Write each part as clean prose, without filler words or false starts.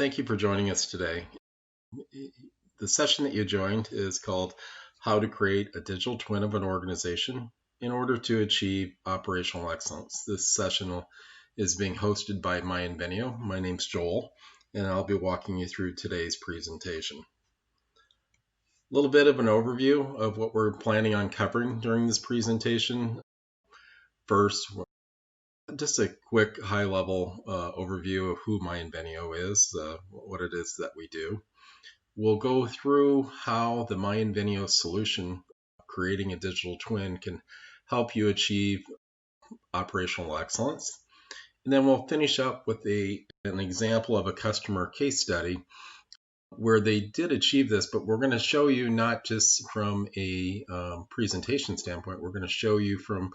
thank you for joining us today. The session that you joined is called How to Create a Digital Twin of an Organization in Order to Achieve Operational Excellence. This session is being hosted by MyInvenio. My name's Joel, and I'll be walking you through today's presentation. A little bit of an overview of what we're planning on covering during this presentation. First, just a quick high-level overview of who MyInvenio is, what it is that we do. We'll go through how the MyInvenio solution, creating a digital twin, can help you achieve operational excellence. And then we'll finish up with an example of a customer case study where they did achieve this, but we're going to show you not just from a presentation standpoint, we're going to show you from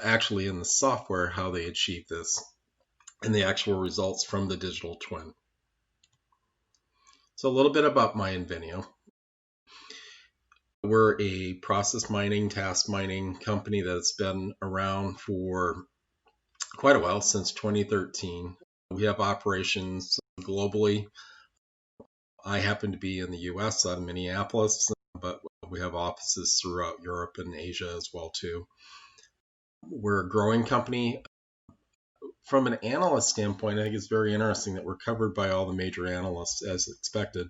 actually in the software how they achieve this and the actual results from the digital twin. So a little bit about MyInvenio. We're a process mining, task mining company that's been around for quite a while, since 2013. We have operations globally. I happen to be in the US out of Minneapolis, but we have offices throughout Europe and Asia as well too. We're a growing company. From an analyst standpoint, I think it's very interesting that we're covered by all the major analysts as expected.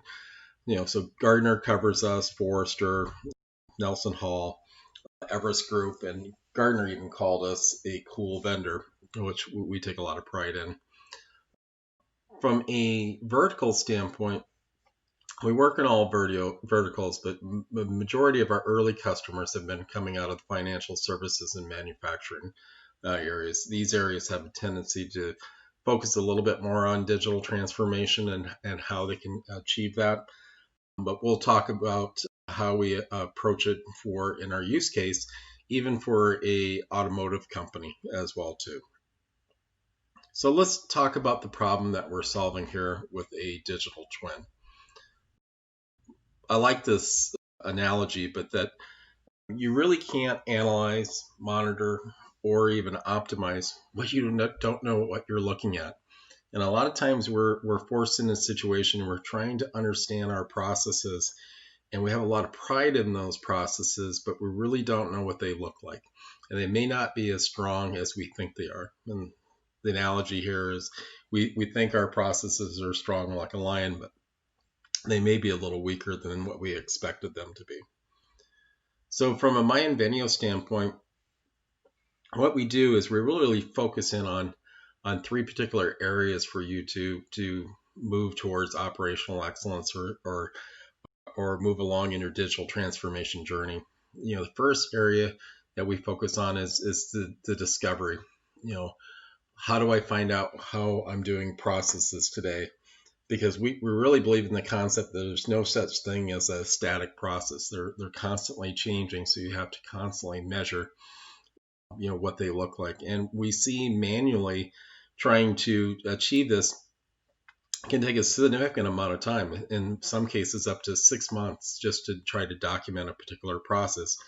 So Gartner covers us, Forrester, Nelson Hall, Everest Group, and Gartner even called us a cool vendor, which we take a lot of pride in. From a vertical standpoint, we work in all verticals, but the majority of our early customers have been coming out of the financial services and manufacturing areas. These areas have a tendency to focus a little bit more on digital transformation and how they can achieve that. But we'll talk about how we approach it in our use case, even for a automotive company as well too. So let's talk about the problem that we're solving here with a digital twin. I like this analogy, but that you really can't analyze, monitor, or even optimize what you don't know what you're looking at. And a lot of times we're forced in a situation where we're trying to understand our processes, and we have a lot of pride in those processes, but we really don't know what they look like. And they may not be as strong as we think they are. And the analogy here is we think our processes are strong like a lion, but they may be a little weaker than what we expected them to be. So from a MyInvenio standpoint, what we do is we really focus in on three particular areas for you to move towards operational excellence or move along in your digital transformation journey. The first area that we focus on is the discovery. How do I find out how I'm doing processes today? Because we really believe in the concept that there's no such thing as a static process. They're constantly changing, so you have to constantly measure what they look like. And we see manually trying to achieve this can take a significant amount of time, in some cases up to 6 months, just to try to document a particular process.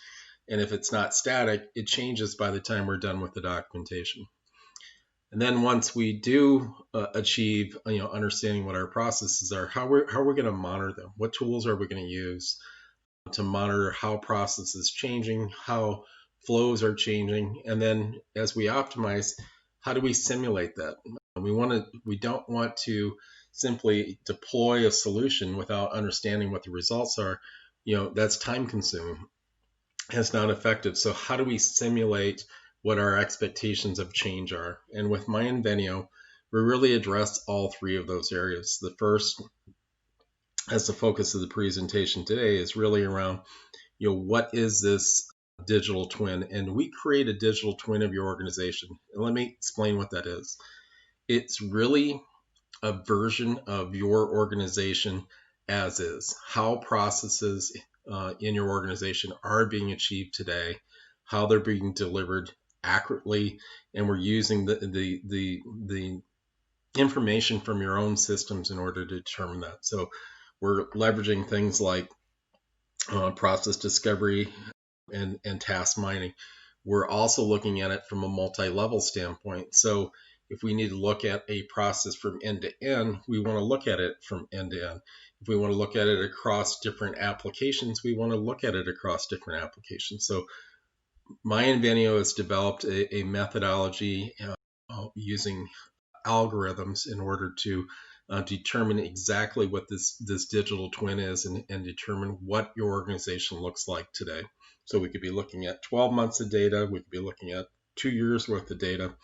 And if it's not static, it changes by the time we're done with the documentation. And then once we do achieve, understanding what our processes are, how we're going to monitor them, what tools are we going to use to monitor how process is changing, how flows are changing, and then as we optimize, how do we simulate that? We don't want to simply deploy a solution without understanding what the results are. That's time consuming. It's not effective. So how do we simulate what our expectations of change are? And with MyInvenio, we really address all three of those areas. The first, as the focus of the presentation today, is really around, what is this digital twin? And we create a digital twin of your organization. And let me explain what that is. It's really a version of your organization as is, how processes in your organization are being achieved today, how they're being delivered accurately, and we're using the information from your own systems in order to determine that. So we're leveraging things like process discovery and task mining. We're also looking at it from a multi-level standpoint. So If we need to look at a process from end to end, we want to look at it from end to end. If we want to look at it across different applications, we want to look at it across different applications. So MyInvenio has developed a methodology using algorithms in order to determine exactly what this digital twin is and determine what your organization looks like today. So we could be looking at 12 months of data, we could be looking at 2 years worth of data.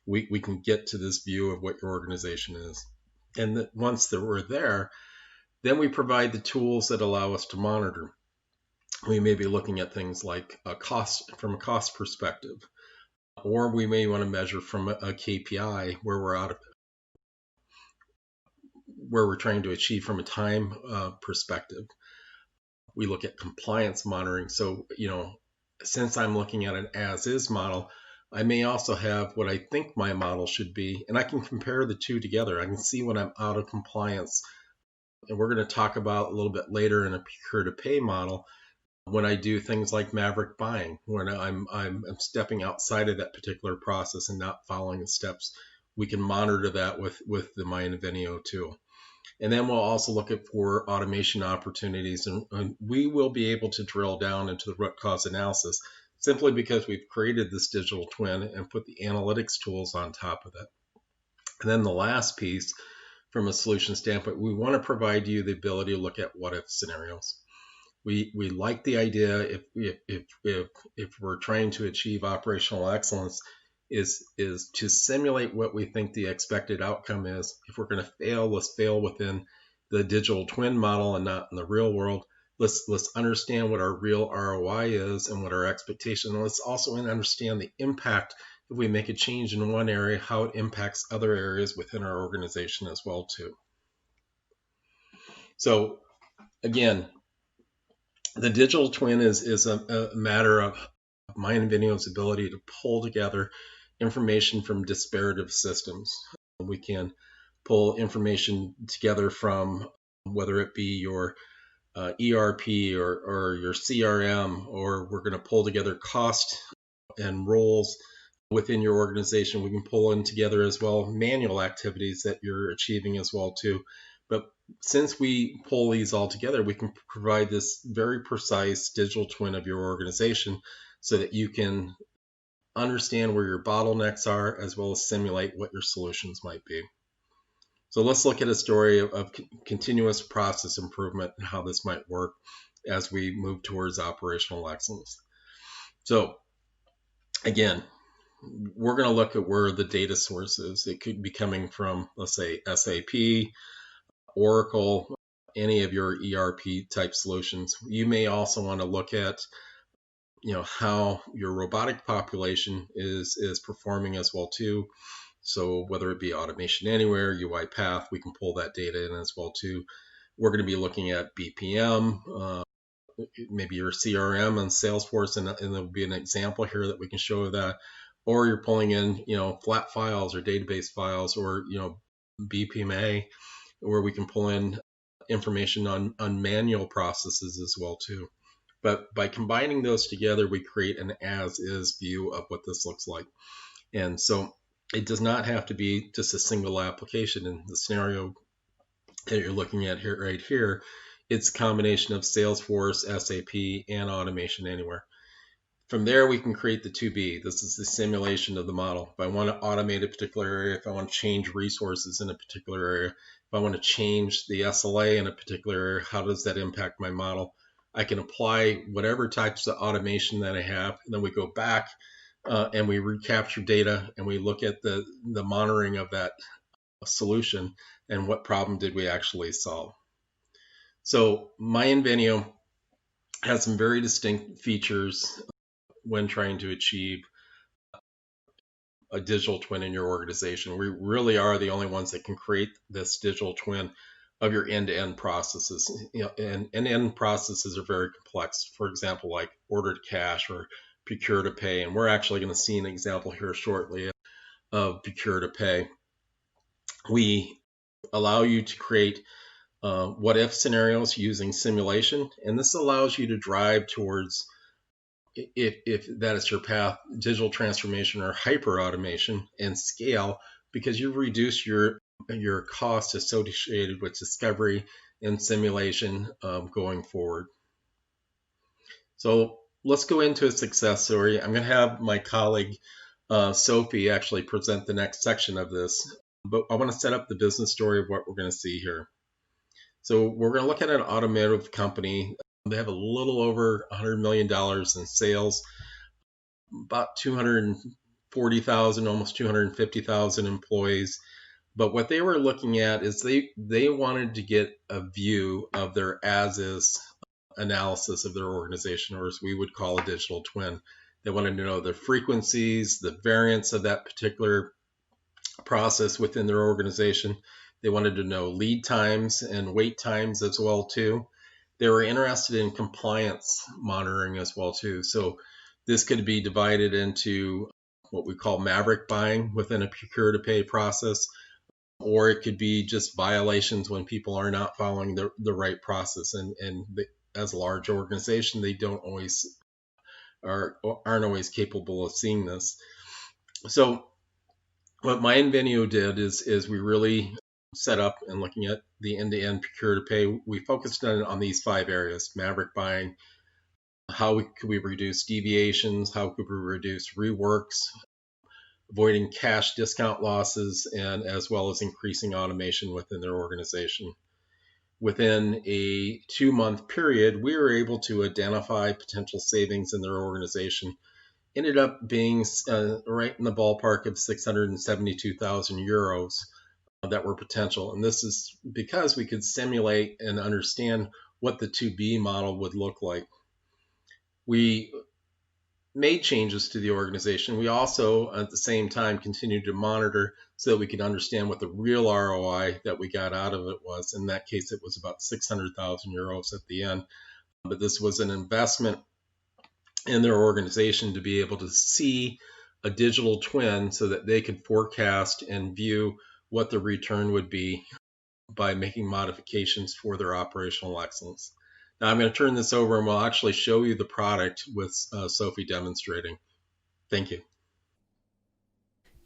We can get to this view of what your organization is. And once that we're there, then we provide the tools that allow us to monitor. We may be looking at things like a cost from a cost perspective, or we may want to measure from a KPI where we're trying to achieve from a time perspective. We look at compliance monitoring. So, since I'm looking at an as-is model, I may also have what I think my model should be, and I can compare the two together. I can see when I'm out of compliance. And we're going to talk about a little bit later in a procure-to-pay model when I do things like Maverick Buying, when I'm stepping outside of that particular process and not following the steps. We can monitor that with the MyInvenio tool. And then we'll also look at for automation opportunities, and we will be able to drill down into the root cause analysis simply because we've created this digital twin and put the analytics tools on top of it. And then the last piece, from a solution standpoint, we want to provide you the ability to look at what-if scenarios. We like the idea if we're trying to achieve operational excellence is to simulate what we think the expected outcome is. If we're going to fail, let's fail within the digital twin model and not in the real world. Let's understand what our real ROI is and what our expectation. And let's also understand the impact if we make a change in one area, how it impacts other areas within our organization as well too. So again, the digital twin is a matter of MyInvenio's ability to pull together information from disparate systems. We can pull information together from whether it be your ERP or your CRM, or we're going to pull together cost and roles within your organization. We can pull in together as well manual activities that you're achieving as well too. But since we pull these all together, we can provide this very precise digital twin of your organization so that you can understand where your bottlenecks are as well as simulate what your solutions might be. So let's look at a story of continuous process improvement and how this might work as we move towards operational excellence. So again, we're going to look at where the data source is. It could be coming from, let's say, SAP, Oracle, any of your ERP type solutions. You may also want to look at how your robotic population is performing as well too. So whether it be Automation Anywhere, UiPath, we can pull that data in as well too. We're going to be looking at BPM, maybe your CRM and Salesforce, and there'll be an example here that we can show that. Or you're pulling in flat files or database files, or BPMA, where we can pull in information on manual processes as well too. But by combining those together, we create an as-is view of what this looks like. And so it does not have to be just a single application. In the scenario that you're looking at here, right here, it's a combination of Salesforce, SAP, and Automation Anywhere. From there, we can create the 2B. This is the simulation of the model. If I want to automate a particular area, if I want to change resources in a particular area, if I want to change the SLA in a particular area, how does that impact my model? I can apply whatever types of automation that I have, and then we go back and we recapture data and we look at the monitoring of that solution and what problem did we actually solve. So MyInvenio has some very distinct features when trying to achieve a digital twin in your organization. We really are the only ones that can create this digital twin of your end-to-end processes. And end-to-end processes are very complex. For example, like order to cash or procure to pay. And we're actually going to see an example here shortly of procure to pay. We allow you to create what-if scenarios using simulation. And this allows you to drive towards, if that is your path, digital transformation or hyper automation and scale because you've reduced your cost associated with discovery and simulation going forward. So let's go into a success story. I'm going to have my colleague Sophie actually present the next section of this, but I want to set up the business story of what we're going to see here. So we're going to look at an automotive company. They have a little over $100 million in sales, about 240,000, almost 250,000 employees. But what they were looking at is they wanted to get a view of their as-is analysis of their organization, or as we would call a digital twin. They wanted to know the frequencies, the variance of that particular process within their organization. They wanted to know lead times and wait times as well too. They were interested in compliance monitoring as well too. So this could be divided into what we call Maverick Buying within a procure to pay process, or it could be just violations when people are not following the right process. And as a large organization, they don't always aren't always capable of seeing this. So what my Invenio did is we really set up and looking at the end-to-end procure to pay. We focused on these 5 areas: Maverick Buying, how could we reduce deviations, how could we reduce reworks, avoiding cash discount losses, and as well as increasing automation within their organization. Within a 2-month period, we were able to identify potential savings in their organization. Ended up being right in the ballpark of 672,000 euros that were potential. And this is because we could simulate and understand what the 2B model would look like. We made changes to the organization. We also, at the same time, continued to monitor so that we could understand what the real ROI that we got out of it was. In that case, it was about 600,000 euros at the end. But this was an investment in their organization to be able to see a digital twin so that they could forecast and view what the return would be by making modifications for their operational excellence. Now I'm going to turn this over and we'll actually show you the product with Sophie demonstrating. Thank you.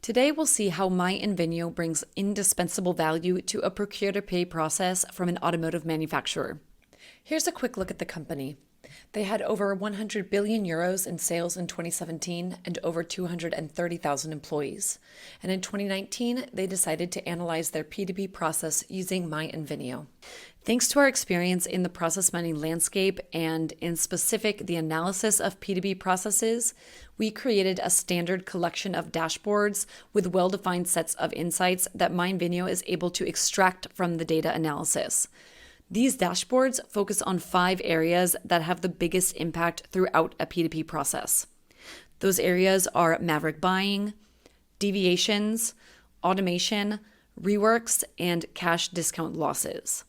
Today we'll see how My Invenio brings indispensable value to a procure-to-pay process from an automotive manufacturer. Here's a quick look at the company. They had over 100 billion euros in sales in 2017 and over 230,000 employees. And in 2019, they decided to analyze their P2P process using My Invenio. Thanks to our experience in the process mining landscape and in specific the analysis of P2P processes, we created a standard collection of dashboards with well-defined sets of insights that My Invenio is able to extract from the data analysis. These dashboards focus on 5 areas that have the biggest impact throughout a P2P process. Those areas are Maverick Buying, deviations, automation, reworks, and cash discount losses.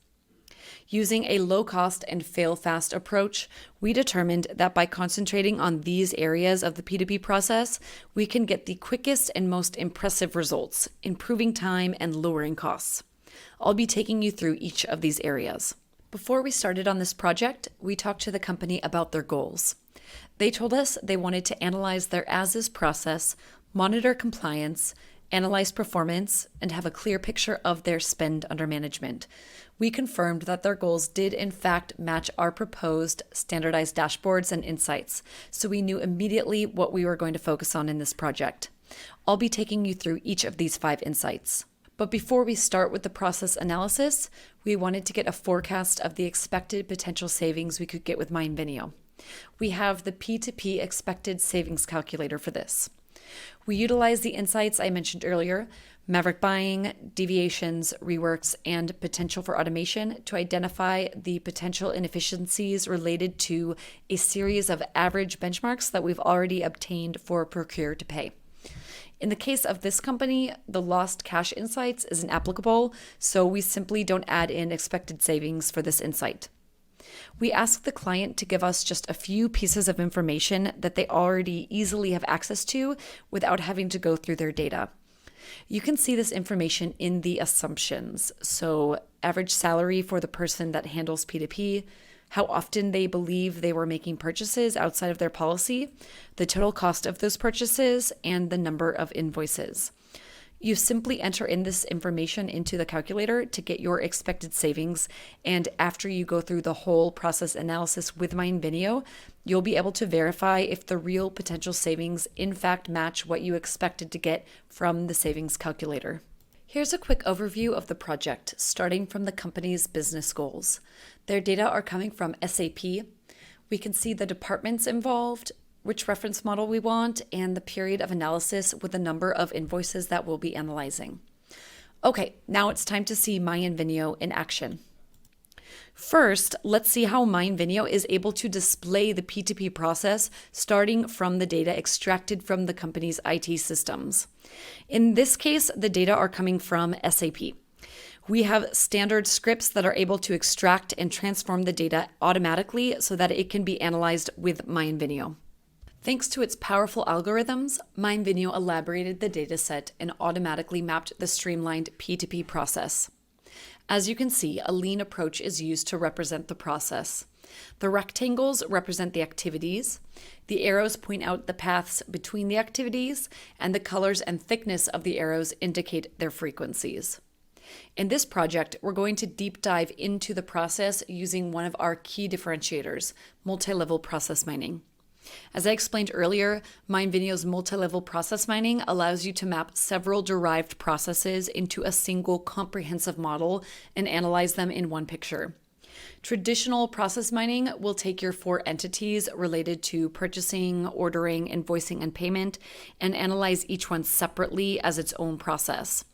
Using a low-cost and fail-fast approach, we determined that by concentrating on these areas of the P2P process, we can get the quickest and most impressive results, improving time and lowering costs. I'll be taking you through each of these areas. Before we started on this project, we talked to the company about their goals. They told us they wanted to analyze their as-is process, monitor compliance, analyze performance, and have a clear picture of their spend under management. We confirmed that their goals did in fact match our proposed standardized dashboards and insights, so we knew immediately what we were going to focus on in this project. I'll be taking you through each of these 5 insights. But before we start with the process analysis, we wanted to get a forecast of the expected potential savings we could get with My Invenio. We have the P2P expected savings calculator for this. We utilize the insights I mentioned earlier, Maverick Buying, deviations, reworks, and potential for automation to identify the potential inefficiencies related to a series of average benchmarks that we've already obtained for procure to pay. In the case of this company, the lost cash insights isn't applicable, so we simply don't add in expected savings for this insight. We ask the client to give us just a few pieces of information that they already easily have access to without having to go through their data. You can see this information in the assumptions, so average salary for the person that handles P2P, how often they believe they were making purchases outside of their policy, the total cost of those purchases, and the number of invoices. You simply enter in this information into the calculator to get your expected savings, and after you go through the whole process analysis with MindVineo, you'll be able to verify if the real potential savings in fact match what you expected to get from the savings calculator. Here's a quick overview of the project, starting from the company's business goals. Their data are coming from SAP. We can see the departments involved, which reference model we want, and the period of analysis with the number of invoices that we'll be analyzing. Okay, now it's time to see MindVineo in action. First, let's see how MindVineo is able to display the P2P process starting from the data extracted from the company's IT systems. In this case, the data are coming from SAP. We have standard scripts that are able to extract and transform the data automatically so that it can be analyzed with MindVineo. Thanks to its powerful algorithms, MindVineo elaborated the dataset and automatically mapped the streamlined P2P process. As you can see, a lean approach is used to represent the process. The rectangles represent the activities, the arrows point out the paths between the activities, and the colors and thickness of the arrows indicate their frequencies. In this project, we're going to deep dive into the process using one of our key differentiators, multi-level process mining. As I explained earlier, MindVineo's multi-level process mining allows you to map several derived processes into a single comprehensive model and analyze them in one picture. Traditional process mining will take your 4 entities related to purchasing, ordering, invoicing, and payment and analyze each one separately as its own process.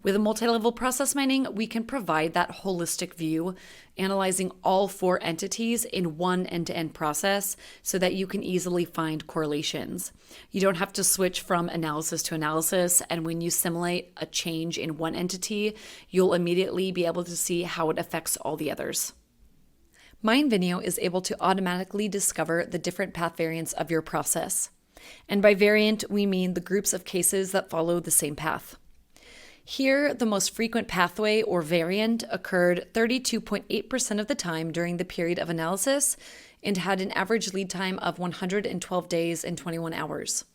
With a multi-level process mining, we can provide that holistic view, analyzing all 4 entities in one end-to-end process so that you can easily find correlations. You don't have to switch from analysis to analysis, and when you simulate a change in one entity, you'll immediately be able to see how it affects all the others. MindVineo is able to automatically discover the different path variants of your process. And by variant, we mean the groups of cases that follow the same path. Here, the most frequent pathway or variant occurred 32.8% of the time during the period of analysis and had an average lead time of 112 days and 21 hours.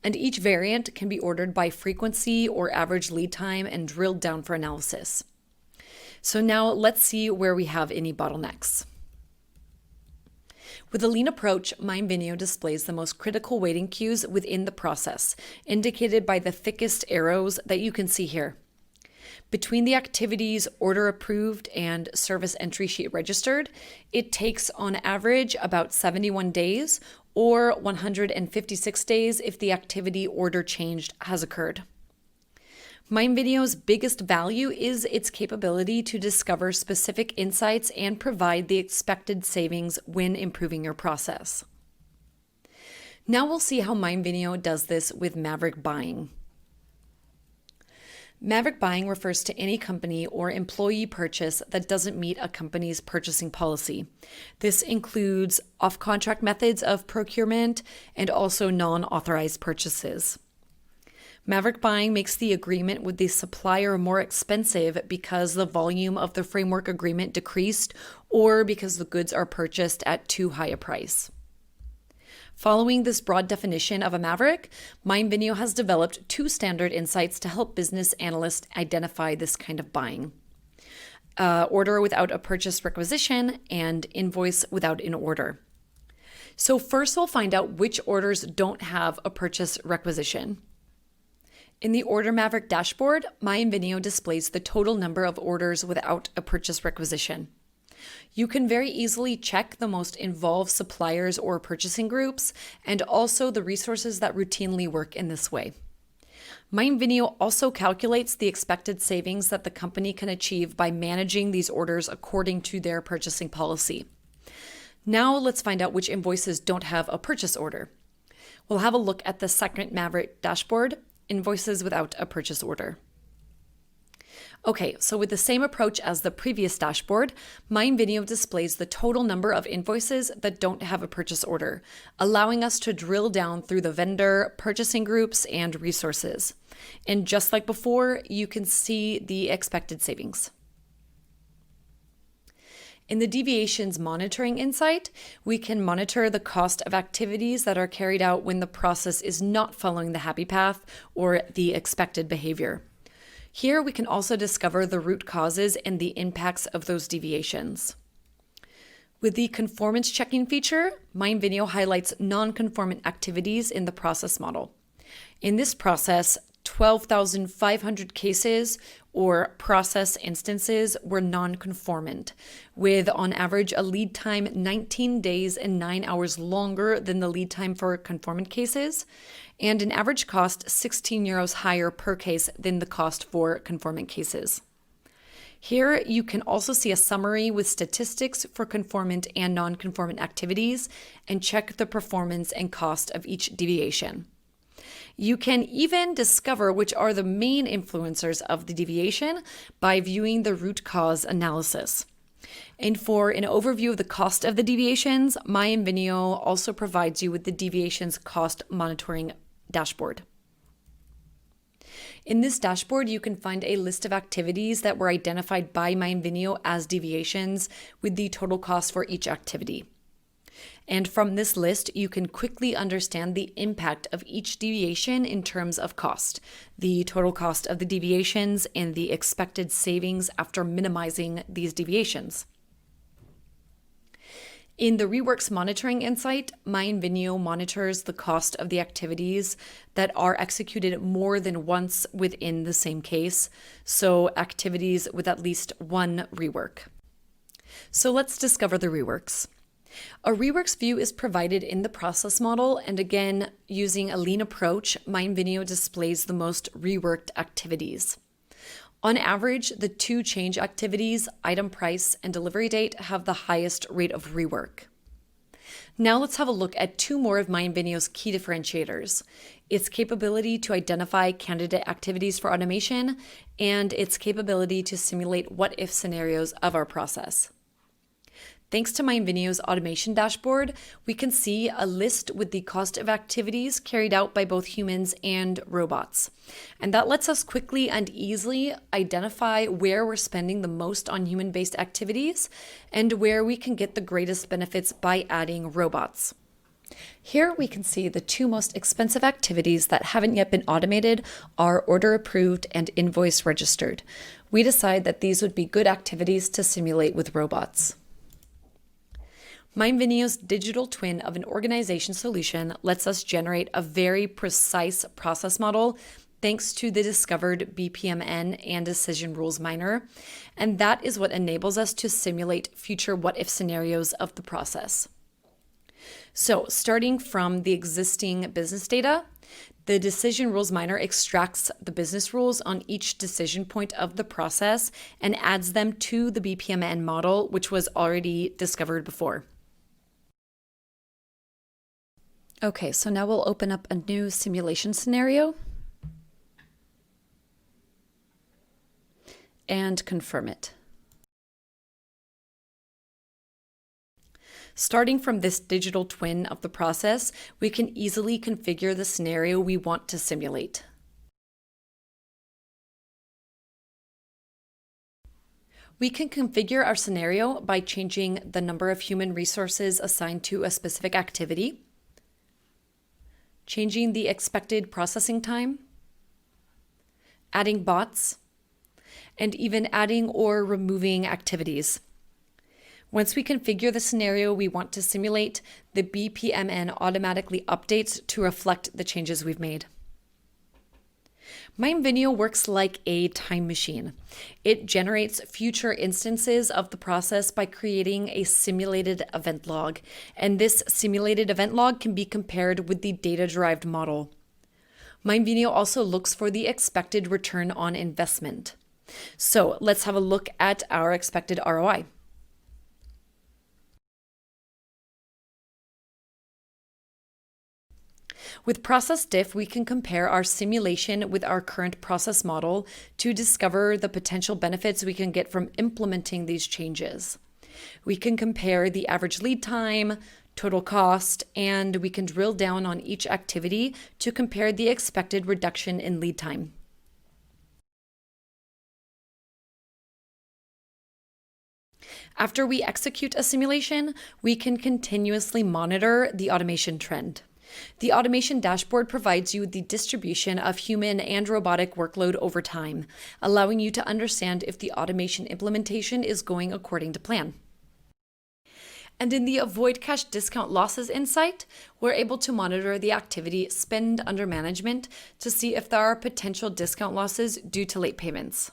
And each variant can be ordered by frequency or average lead time and drilled down for analysis. So now let's see where we have any bottlenecks. With a lean approach, MindVineo displays the most critical waiting queues within the process, indicated by the thickest arrows that you can see here. Between the activities order approved and service entry sheet registered, it takes on average about 71 days or 156 days if the activity order changed has occurred. MindVineo's biggest value is its capability to discover specific insights and provide the expected savings when improving your process. Now we'll see how MindVineo does this with Maverick Buying. Maverick Buying refers to any company or employee purchase that doesn't meet a company's purchasing policy. This includes off-contract methods of procurement and also non-authorized purchases. Maverick Buying makes the agreement with the supplier more expensive because the volume of the framework agreement decreased or because the goods are purchased at too high a price. Following this broad definition of a Maverick, MindVineo has developed 2 standard insights to help business analysts identify this kind of buying. Order without a purchase requisition and invoice without an order. So first we'll find out which orders don't have a purchase requisition. In the Order Maverick dashboard, MindVineo displays the total number of orders without a purchase requisition. You can very easily check the most involved suppliers or purchasing groups and also the resources that routinely work in this way. MindVineo also calculates the expected savings that the company can achieve by managing these orders according to their purchasing policy. Now let's find out which invoices don't have a purchase order. We'll have a look at the second Maverick dashboard, invoices without a purchase order. Okay, so with the same approach as the previous dashboard, MindVineo displays the total number of invoices that don't have a purchase order, allowing us to drill down through the vendor, purchasing groups, and resources. And just like before, you can see the expected savings. In the deviations monitoring insight, we can monitor the cost of activities that are carried out when the process is not following the happy path or the expected behavior. Here we can also discover the root causes and the impacts of those deviations. With the conformance checking feature, MindVineo highlights non-conformant activities in the process model. In this process, 12,500 cases or process instances were non-conformant, with on average a lead time 19 days and 9 hours longer than the lead time for conformant cases, and an average cost 16 euros higher per case than the cost for conformant cases. Here, you can also see a summary with statistics for conformant and non-conformant activities and check the performance and cost of each deviation. You can even discover which are the main influencers of the deviation by viewing the root cause analysis. And for an overview of the cost of the deviations, MindVineo also provides you with the deviations cost monitoring dashboard. In this dashboard, you can find a list of activities that were identified by MindVineo as deviations with the total cost for each activity. And from this list, you can quickly understand the impact of each deviation in terms of cost, the total cost of the deviations, and the expected savings after minimizing these deviations. In the Reworks monitoring insight, MindVineo monitors the cost of the activities that are executed more than once within the same case, so activities with at least one rework. So let's discover the reworks. A reworks view is provided in the process model, and again, using a lean approach, MindVineo displays the most reworked activities. On average, the two change activities, item price and delivery date, have the highest rate of rework. Now let's have a look at two more of MindVineo's key differentiators: its capability to identify candidate activities for automation and its capability to simulate what-if scenarios of our process. Thanks to MindVineo's automation dashboard, we can see a list with the cost of activities carried out by both humans and robots. And that lets us quickly and easily identify where we're spending the most on human-based activities and where we can get the greatest benefits by adding robots. Here we can see the two most expensive activities that haven't yet been automated are order approved and invoice registered. We decide that these would be good activities to simulate with robots. MindVineo's digital twin of an organization solution lets us generate a very precise process model thanks to the discovered BPMN and decision rules minor, and that is what enables us to simulate future what-if scenarios of the process. So, starting from the existing business data, the decision rules minor extracts the business rules on each decision point of the process and adds them to the BPMN model, which was already discovered before. Okay, so now we'll open up a new simulation scenario and confirm it. Starting from this digital twin of the process, we can easily configure the scenario we want to simulate. We can configure our scenario by changing the number of human resources assigned to a specific activity, changing the expected processing time, adding bots, and even adding or removing activities. Once we configure the scenario we want to simulate, the BPMN automatically updates to reflect the changes we've made. MindVineo works like a time machine. It generates future instances of the process by creating a simulated event log, and this simulated event log can be compared with the data-derived model. MindVineo also looks for the expected return on investment. So let's have a look at our expected ROI. With process diff, we can compare our simulation with our current process model to discover the potential benefits we can get from implementing these changes. We can compare the average lead time, total cost, and we can drill down on each activity to compare the expected reduction in lead time. After we execute a simulation, we can continuously monitor the automation trend. The automation dashboard provides you the distribution of human and robotic workload over time, allowing you to understand if the automation implementation is going according to plan. And in the Avoid Cash Discount Losses insight, we're able to monitor the activity spend under management to see if there are potential discount losses due to late payments.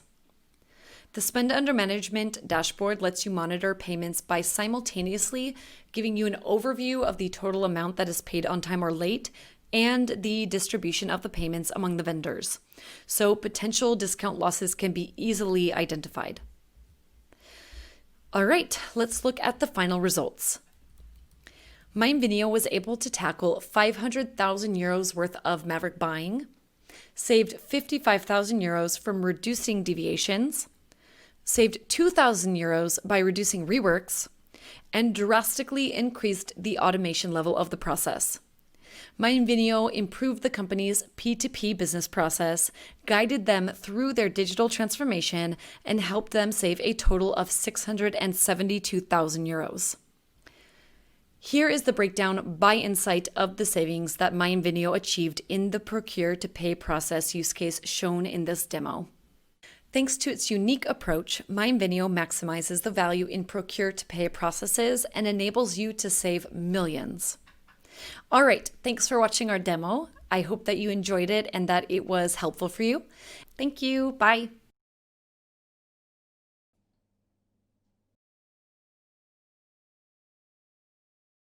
The Spend Under Management dashboard lets you monitor payments by simultaneously giving you an overview of the total amount that is paid on time or late and the distribution of the payments among the vendors. So potential discount losses can be easily identified. All right, let's look at the final results. MindVineo was able to tackle 500,000 euros worth of Maverick Buying, saved 55,000 euros from reducing deviations, saved 2,000 euros by reducing reworks, and drastically increased the automation level of the process. MindVineo improved the company's P2P business process, guided them through their digital transformation, and helped them save a total of 672,000 euros. Here is the breakdown by insight of the savings that MindVineo achieved in the procure-to-pay process use case shown in this demo. Thanks to its unique approach, MindVineo maximizes the value in procure-to-pay processes and enables you to save millions. All right, thanks for watching our demo. I hope that you enjoyed it and that it was helpful for you. Thank you. Bye.